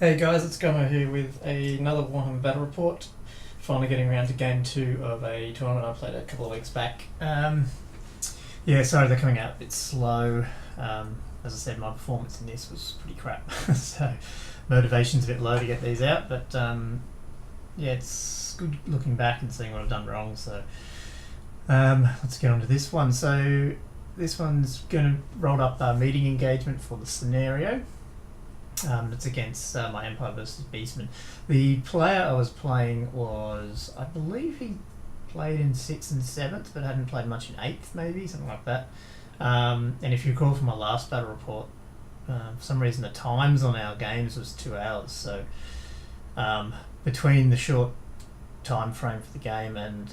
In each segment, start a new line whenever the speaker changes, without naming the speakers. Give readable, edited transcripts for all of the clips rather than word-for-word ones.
Hey guys, it's Gomo here with another Warhammer Battle Report. Finally getting around to game 2 of a tournament I played a couple of weeks back. Yeah, sorry they're coming out a bit slow. As I said, my performance in this was pretty crap, so motivation's a bit low to get these out, but yeah, it's good looking back and seeing what I've done wrong, so let's get on to this one. So this one's going to roll up meeting engagement for the scenario. It's against my Empire versus Beastmen. The player I was playing was, I believe he played in 6th and 7th, but hadn't played much in 8th maybe, something like that. And if you recall from my last battle report, for some reason the times on our games was 2 hours, so between the short time frame for the game and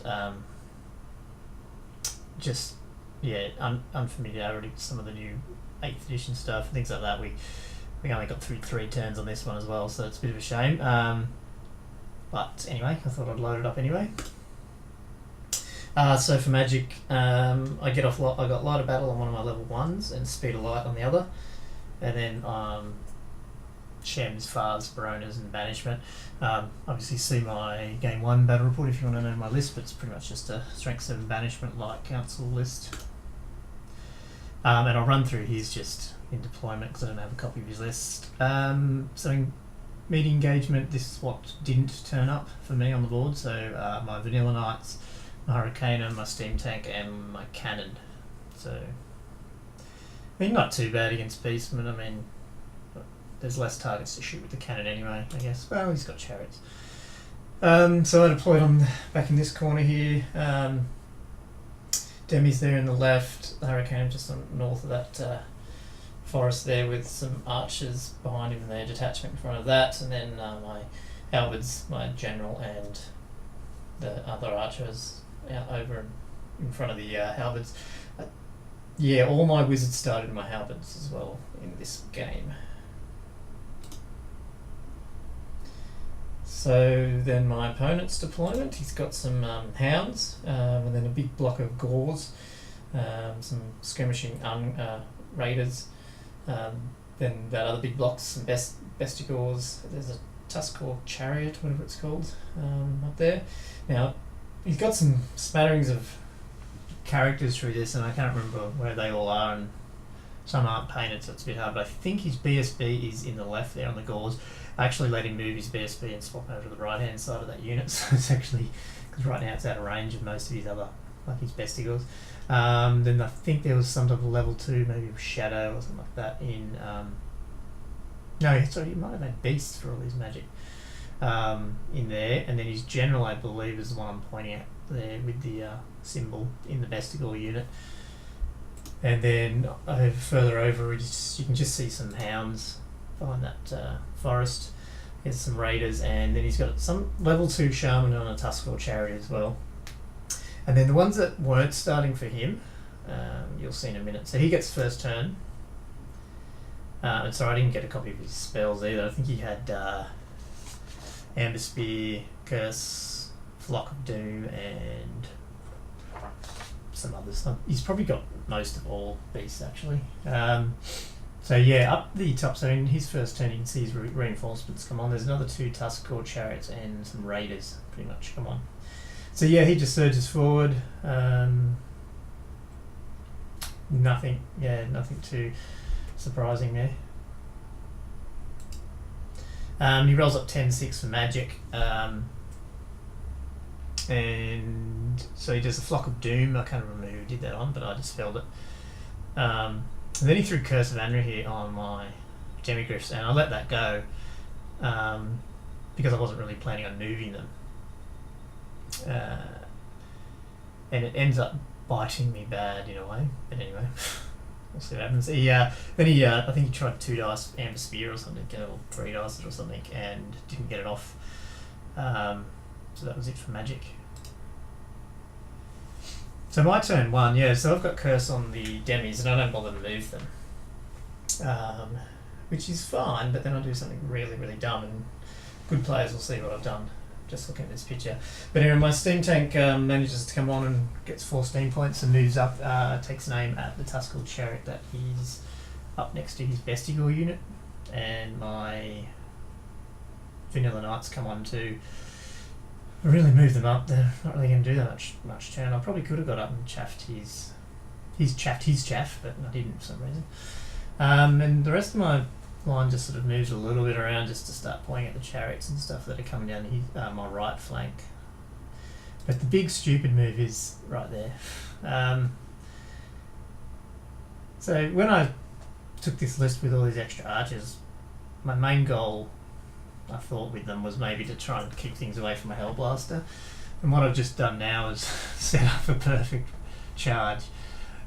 just, yeah, unfamiliarity with some of the new 8th edition stuff, things like that, we only got through 3 turns on this one as well, so it's a bit of a shame. But anyway, I thought I'd load it up anyway. So for magic, I got Light of Battle on one of my level 1s and Speed of Light on the other. And then Shems, Fars, Baronas and Banishment. Obviously see my Game 1 battle report if you want to know my list, but it's pretty much just a Strength 7 Banishment Light Council list. And I'll run through his just in deployment because I don't have a copy of his list. So meeting engagement, this is what didn't turn up for me on the board. So my Vanilla Knights, my Hurricaneer, my Steam Tank and my Cannon. So I mean, not too bad against Beastmen. I mean, there's less targets to shoot with the Cannon anyway, I guess. Well, he's got Chariots. So I deployed on back in this corner here. Demi's there in the left, the Hurricane just on north of that forest there with some archers behind him and their detachment in front of that, and then my halberds, my general and the other archers out over in front of the halberds. Yeah, all my wizards started in my halberds as well in this game. So then my opponent's deployment, he's got some hounds and then a big block of gauls, some skirmishing raiders, then that other big block, some bestigors. There's a Tuskor chariot, whatever it's called, up there. Now he's got some smatterings of characters through this, and I can't remember where they all are, and some aren't painted, so it's a bit hard, but I think his BSB is in the left there on the gauls. I actually let him move his BSB and swap over to the right hand side of that unit, so it's actually, because right now it's out of range of most of his other, like his bestigors. Then I think there was some type of level 2, maybe Shadow or something like that in, no, sorry, he might have had Beasts for all his magic in there, and then his general, I believe, is the one I'm pointing at there with the symbol in the bestigor unit. And then further over, you can just see some hounds behind that forest. He has some raiders, and then he's got some level 2 shaman on a Tuskor chariot as well. And then the ones that weren't starting for him, you'll see in a minute. So he gets first turn. And sorry, I didn't get a copy of his spells either. I think he had Amber Spear, Curse, Flock of Doom, and some others. He's probably got most of all beasts actually. So yeah, up the top, so in his first turn you can see his reinforcements come on. There's another 2 Tuskor chariots and some raiders pretty much come on. So yeah, he just surges forward. Nothing too surprising there. He rolls up 10-6 for magic. And so he does a Flock of Doom. I can't remember who did that on, but I just spelled it. And then he threw Curse of Anra here on my Demigriffs, and I let that go because I wasn't really planning on moving them. And it ends up biting me bad in a way, but anyway, we'll see what happens. Then he I think he tried 2 dice Amber Spear or something, or 3 dice or something, and didn't get it off. So that was it for magic. So my turn 1, yeah, so I've got Curse on the Demis and I don't bother to move them. Which is fine, but then I do something really, really dumb, and good players will see what I've done just looking at this picture. But anyway, my Steam Tank manages to come on and gets 4 steam points and moves up, takes an aim at the Tuskor chariot that is up next to his Bestigor unit. And my
vanilla knights come on too. I really moved them up. They're not really going to do that much turn. I probably could have got up and chaffed his chaff, but I didn't for some reason. And the rest of my line just sort of moves a little bit around just to start pointing at the chariots and stuff that are coming down my right flank. But the big stupid move is right there. So when I took this list with all these extra archers, my main goal, I thought, with them was maybe to try and keep things away from a Hellblaster. And what I've just done now is set up a perfect charge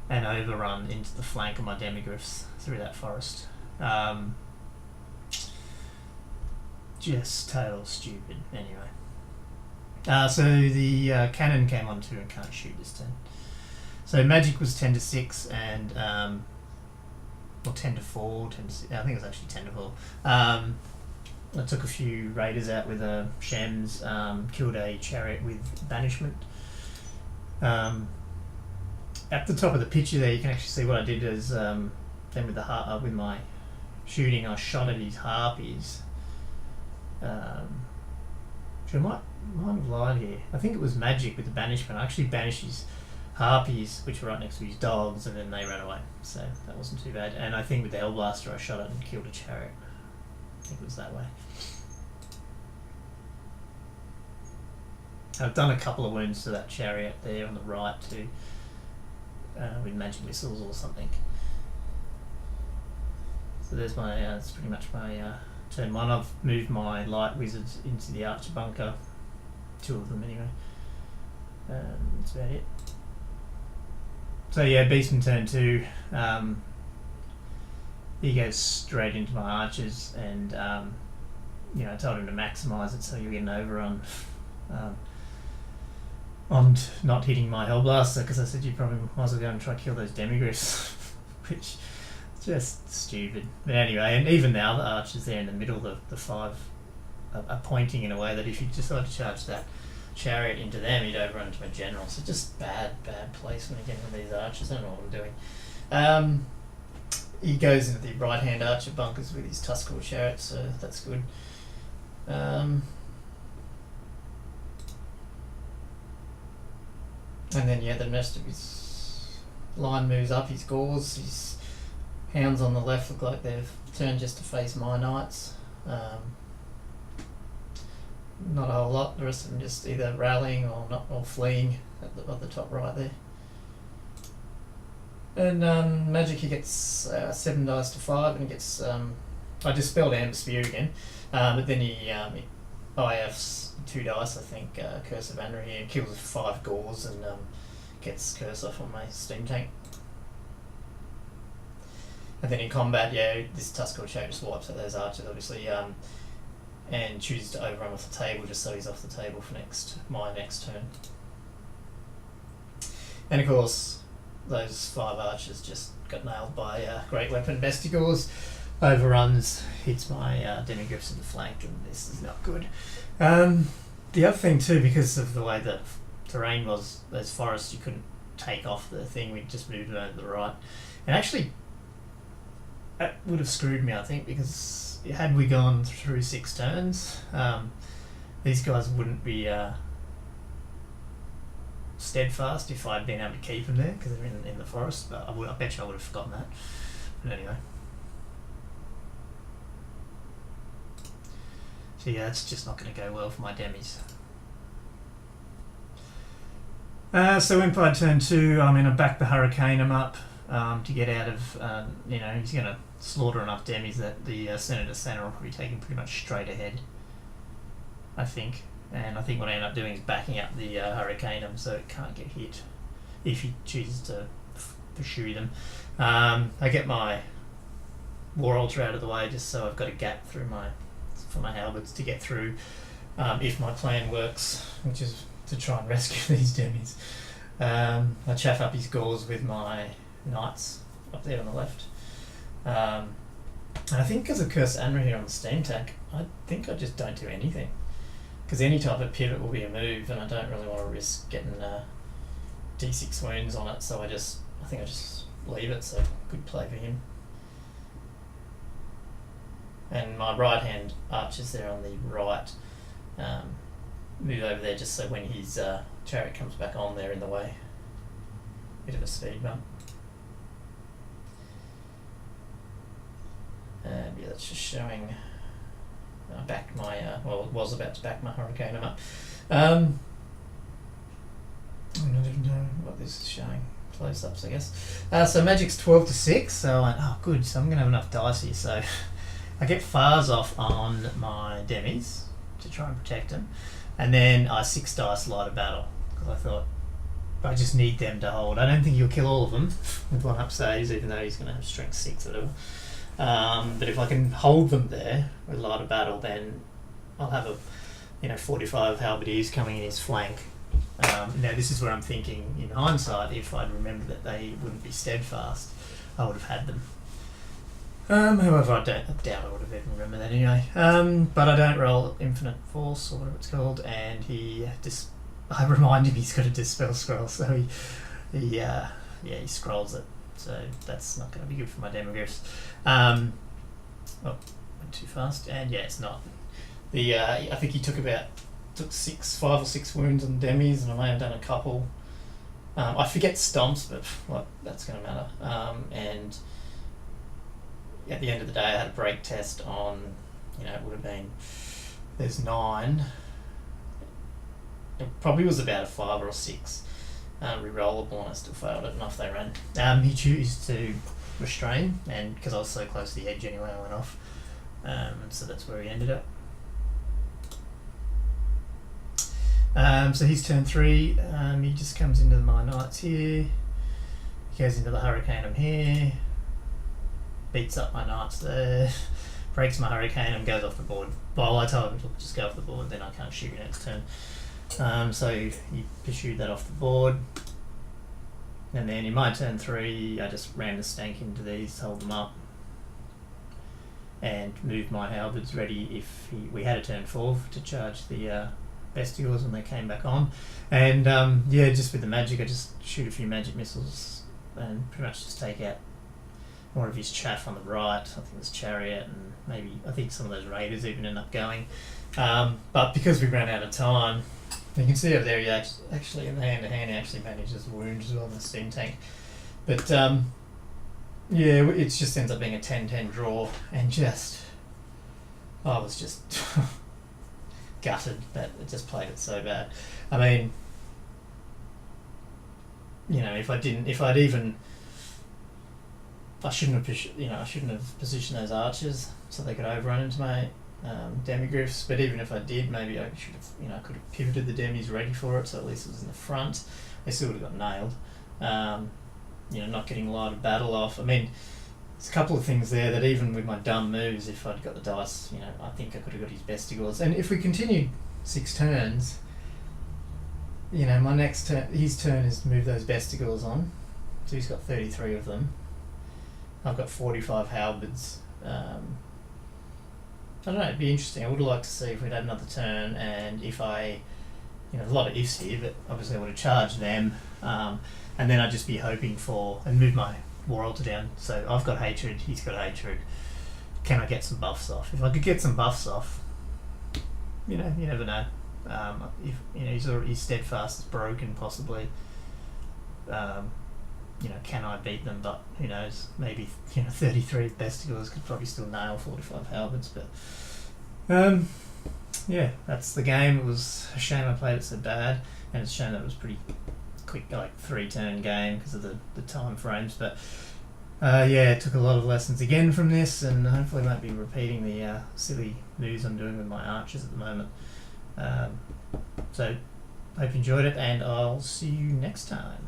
and overrun into the flank of my demigriffs through that forest. Just total stupid. Anyway. So the cannon came on too and can't shoot this turn. So magic was 10 to 6 and or 10 to 4, 10 to 6, I think it was actually 10 to 4. I took a few raiders out with Shems, killed a chariot with banishment. At the top of the picture there, you can actually see what I did is then with with my shooting, I shot at his harpies. Which I might have lied here. I think it was magic with the banishment. I actually banished his harpies, which were right next to his dogs, and then they ran away. So that wasn't too bad. And I think with the Hellblaster, I shot it and killed a chariot. I think it was that way. I've done a couple of wounds to that chariot there on the right too, with magic missiles or something. So there's my, that's pretty much my turn 1. I've moved my light wizards into the archer bunker, 2 of them anyway. That's about it. So yeah, Beastman turn 2. He goes straight into my archers, and I told him to maximise it so you get an overrun on not hitting my Hellblaster, because I said you probably might as well go and try to kill those demigriffs, which is just stupid. But anyway, and even now the archers there in the middle, the 5 are pointing in a way that if you decide to charge that chariot into them, you'd overrun into my general. So just bad placement again with these archers. I don't know what I'm doing. He goes into the right hand archer bunkers with his Tuskarl chariot, so that's good. And then the rest of his line moves up. His Gauls, his hounds on the left look like they've turned just to face my knights. Not a whole lot. The rest of them just either rallying or fleeing at the top right there. And magic, he gets 7 dice to 5, and he gets I dispelled Amber Spear again, but then he IFs 2 dice, I think, Curse of Anra here, kills 5 Gauls and gets Curse off on my steam tank. And then in combat, this Tuskarl chariot just wipes out those archers, obviously, and chooses to overrun off the table just so he's off the table for my next turn. And of course, those 5 archers just got nailed by Great Weapon Bestigors, overruns, hits my demigriffs in the flank, and this is not good. The other thing too, because of the way the terrain was, those forests, you couldn't take off the thing, we just moved it over to the right. And actually, that would have screwed me, I think, because had we gone through 6 turns, these guys wouldn't be steadfast if I'd been able to keep them there, because they're in the forest. But I bet you I would have forgotten that. But anyway. So yeah, it's just not going to go well for my demis. So Empire turn 2, I'm going to back the Hurricane up to get out of, he's going to slaughter enough demis that the Senator Center will be taken pretty much straight ahead, I think. And I think what I end up doing is backing up the Hurricanum so it can't get hit if he chooses to pursue them. I get my War Altar out of the way just so I've got a gap through for my halberds to get through if my plan works, which is to try and rescue these demis. I chaff up his Gauls with my knights up there on the left. And I think because of Curse Anra here on the steam tank, I think I just don't do anything. Because any type of pivot will be a move, and I don't really want to risk getting D6 wounds on it, so I think I just leave it, so good play for him.
and my right hand archers there on the right move over there just so when his chariot comes back on, they're in the way. Bit of a speed bump. And yeah, that's just showing. I backed my was about to back my Hurricanum up. I don't even know what this is showing. Close-ups, I guess. So Magic's 12-6, so I went, oh good, so I'm going to have enough dice here. So I get Fars off on my demis to try and protect them. And then I 6 dice Light of Battle, because I thought, I just need them to hold. I don't think he'll kill all of them with 1-up saves, even though he's going to have strength 6 or whatever. But if I can hold them there with Light of Battle, then I'll have a 45 halberdiers coming in his flank. Now this is where I'm thinking, in hindsight, if I'd remembered that they wouldn't be steadfast, I would have had them. However, I doubt I would have even remembered that anyway. But I don't roll Infinite Force, or whatever it's called, and I remind him he's got a Dispel Scroll, so he scrolls it. So that's not going to be good for my Demogryphs. Went too fast, and yeah, it's not. I think he took 5 or 6 wounds on demis, and I may have done a couple. I forget stomps, but that's going to matter. And at the end of the day, I had a break test on, it would have been, there's 9. It probably was about a 5 or a 6 rerollable, and I still failed it, and off they ran. He chose to restrain, and because I was so close to the edge anyway, I went off. And so that's where he ended up. So he's turn 3. He just comes into my knights here. He goes into the Hurricanum here. Beats up my knights there. Breaks my Hurricanum, goes off the board. Well, I told him to just go off the board, then I can't shoot next turn. So he pursued that off the board. And then in my turn 3, I just ran the stank into these, hold them up, and moved my halberds ready if we had a turn 4 to charge the Bestials when they came back on. And just with the magic, I just shoot a few magic missiles and pretty much just take out more of his chaff on the right. I think there's Chariot, and I think some of those Raiders even end up going. But because we ran out of time, you can see over there he actually in the hand-to-hand he actually manages wounds as well in the steam tank. But it just ends up being a 10-10 draw, and I was just gutted that it just played it so bad. I mean, I shouldn't have positioned those archers so they could overrun into my demigryphs. But even if I did, maybe I should have, I could have pivoted the demis ready for it, so at least it was in the front. They still would have got nailed. Not getting Light of Battle off. I mean, there's a couple of things there that even with my dumb moves, if I'd got the dice, I think I could have got his Bestigors. And if we continued 6 turns, my next turn, his turn is to move those Bestigors on. So he's got 33 of them. I've got 45 halberds. I don't know, it'd be interesting. I would have liked to see if we'd had another turn, and if a lot of ifs here, but obviously I would have charged them, and then I'd just be hoping for, and move my War Altar down. So I've got Hatred, he's got Hatred. Can I get some buffs off? If I could get some buffs off, you never know. If his Steadfast is broken, possibly. Can I beat them? But who knows? Maybe 33 Bestigors could probably still nail 45 halberds. But that's the game. It was a shame I played it so bad, and it's a shame that it was pretty quick, like 3-turn game because of the time frames. But it took a lot of lessons again from this, and hopefully won't be repeating the silly moves I'm doing with my archers at the moment. So hope you enjoyed it, and I'll see you next time.